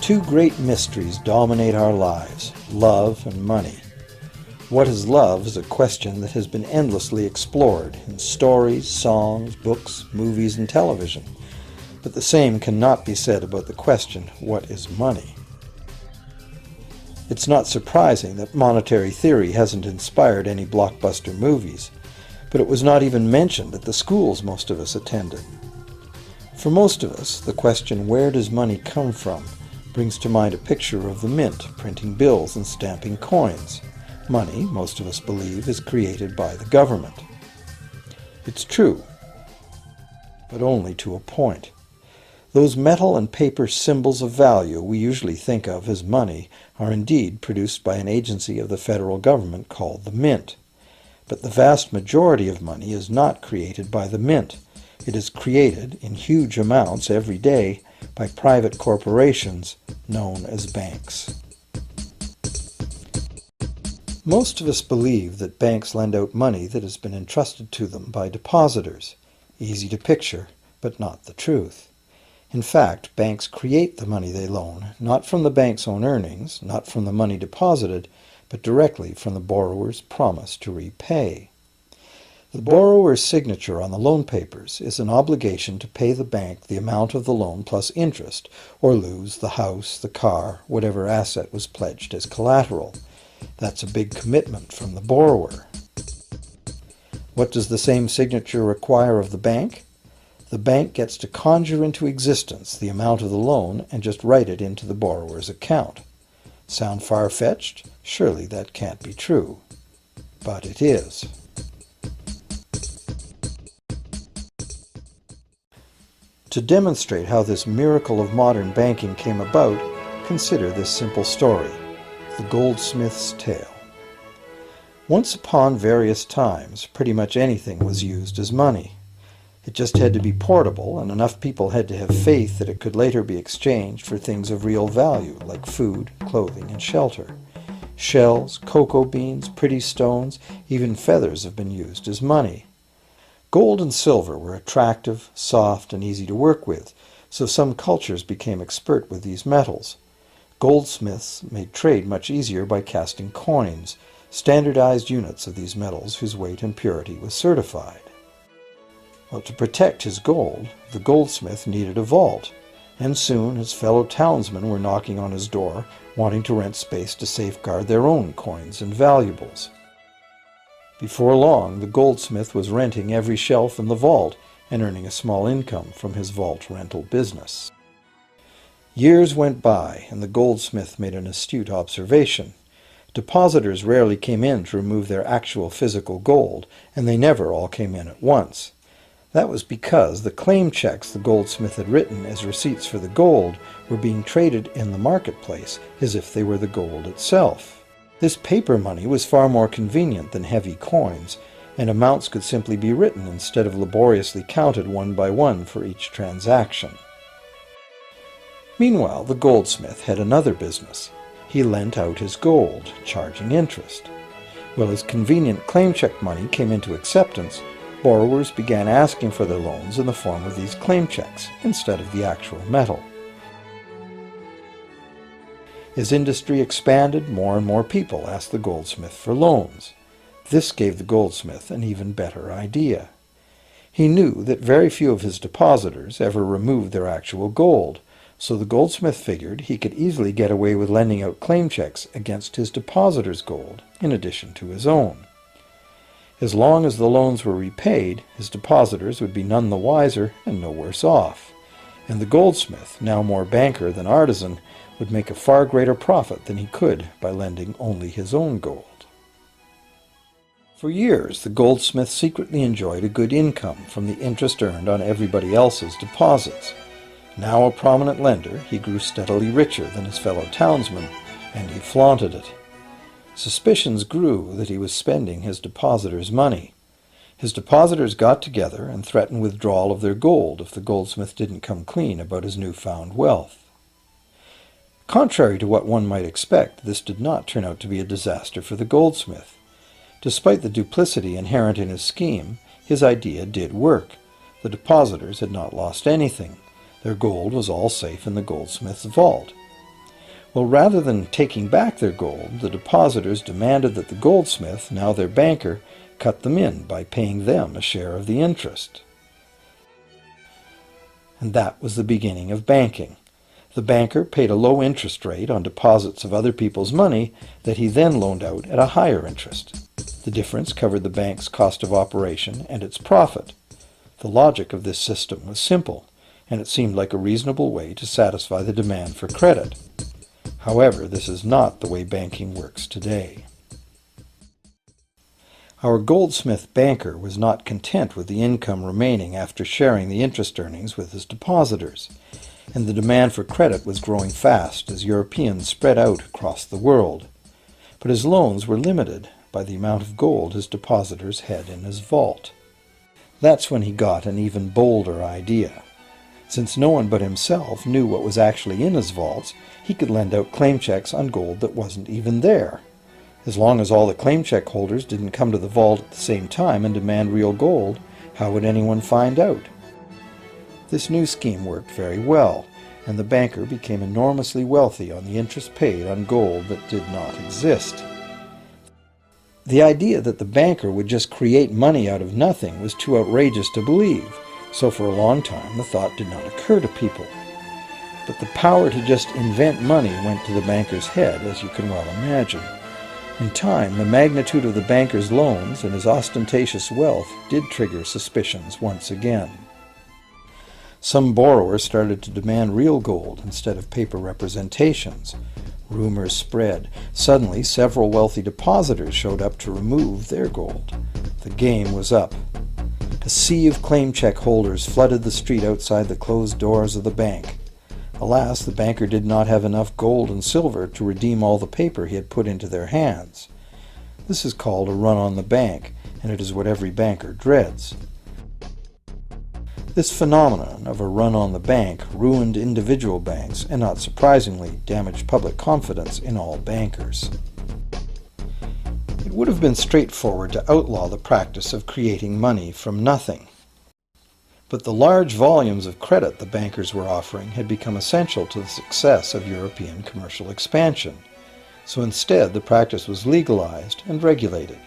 Two great mysteries dominate our lives, love and money. What is love is a question that has been endlessly explored in stories, songs, books, movies, and television. But the same cannot be said about the question, what is money? It's not surprising that monetary theory hasn't inspired any blockbuster movies, but it was not even mentioned at the schools most of us attended. For most of us, the question, where does money come from, brings to mind a picture of the mint printing bills and stamping coins. Money, most of us believe, is created by the government. It's true, but only to a point. Those metal and paper symbols of value we usually think of as money are indeed produced by an agency of the federal government called the Mint. But the vast majority of money is not created by the Mint. It is created in huge amounts every day by private corporations known as banks. Most of us believe that banks lend out money that has been entrusted to them by depositors. Easy to picture, but not the truth. In fact, banks create the money they loan, not from the bank's own earnings, not from the money deposited, but directly from the borrower's promise to repay. The borrower's signature on the loan papers is an obligation to pay the bank the amount of the loan plus interest, or lose the house, the car, whatever asset was pledged as collateral. That's a big commitment from the borrower. What does the same signature require of the bank? The bank gets to conjure into existence the amount of the loan and just write it into the borrower's account. Sound far-fetched? Surely that can't be true. But it is. To demonstrate how this miracle of modern banking came about, consider this simple story, the goldsmith's tale. Once upon various times, pretty much anything was used as money. It just had to be portable, and enough people had to have faith that it could later be exchanged for things of real value, like food, clothing, and shelter. Shells, cocoa beans, pretty stones, even feathers have been used as money. Gold and silver were attractive, soft, and easy to work with, so some cultures became expert with these metals. Goldsmiths made trade much easier by casting coins, standardized units of these metals whose weight and purity was certified. Well, to protect his gold, the goldsmith needed a vault, and soon his fellow townsmen were knocking on his door, wanting to rent space to safeguard their own coins and valuables. Before long, the goldsmith was renting every shelf in the vault and earning a small income from his vault rental business. Years went by, and the goldsmith made an astute observation. Depositors rarely came in to remove their actual physical gold, and they never all came in at once. That was because the claim checks the goldsmith had written as receipts for the gold were being traded in the marketplace as if they were the gold itself. This paper money was far more convenient than heavy coins, and amounts could simply be written instead of laboriously counted one by one for each transaction. Meanwhile, the goldsmith had another business. He lent out his gold, charging interest. Well, as convenient claim check money came into acceptance, borrowers began asking for their loans in the form of these claim checks instead of the actual metal. As industry expanded, more and more people asked the goldsmith for loans. This gave the goldsmith an even better idea. He knew that very few of his depositors ever removed their actual gold, so the goldsmith figured he could easily get away with lending out claim checks against his depositors' gold, in addition to his own. As long as the loans were repaid, his depositors would be none the wiser and no worse off, and the goldsmith, now more banker than artisan, would make a far greater profit than he could by lending only his own gold. For years, the goldsmith secretly enjoyed a good income from the interest earned on everybody else's deposits. Now a prominent lender, he grew steadily richer than his fellow townsmen, and he flaunted it. Suspicions grew that he was spending his depositors' money. His depositors got together and threatened withdrawal of their gold if the goldsmith didn't come clean about his newfound wealth. Contrary to what one might expect, this did not turn out to be a disaster for the goldsmith. Despite the duplicity inherent in his scheme, his idea did work. The depositors had not lost anything. Their gold was all safe in the goldsmith's vault. Well, rather than taking back their gold, the depositors demanded that the goldsmith, now their banker, cut them in by paying them a share of the interest. And that was the beginning of banking. The banker paid a low interest rate on deposits of other people's money that he then loaned out at a higher interest. The difference covered the bank's cost of operation and its profit. The logic of this system was simple, and it seemed like a reasonable way to satisfy the demand for credit. However, this is not the way banking works today. Our goldsmith banker was not content with the income remaining after sharing the interest earnings with his depositors, and the demand for credit was growing fast as Europeans spread out across the world. But his loans were limited by the amount of gold his depositors had in his vault. That's when he got an even bolder idea. Since no one but himself knew what was actually in his vaults, he could lend out claim checks on gold that wasn't even there. As long as all the claim check holders didn't come to the vault at the same time and demand real gold, how would anyone find out? This new scheme worked very well, and the banker became enormously wealthy on the interest paid on gold that did not exist. The idea that the banker would just create money out of nothing was too outrageous to believe, so for a long time the thought did not occur to people. But the power to just invent money went to the banker's head, as you can well imagine. In time, the magnitude of the banker's loans and his ostentatious wealth did trigger suspicions once again. Some borrowers started to demand real gold instead of paper representations. Rumors spread. Suddenly, several wealthy depositors showed up to remove their gold. The game was up. A sea of claim check holders flooded the street outside the closed doors of the bank. Alas, the banker did not have enough gold and silver to redeem all the paper he had put into their hands. This is called a run on the bank, and it is what every banker dreads. This phenomenon of a run on the bank ruined individual banks and, not surprisingly, damaged public confidence in all bankers. It would have been straightforward to outlaw the practice of creating money from nothing. But the large volumes of credit the bankers were offering had become essential to the success of European commercial expansion. So instead, the practice was legalized and regulated,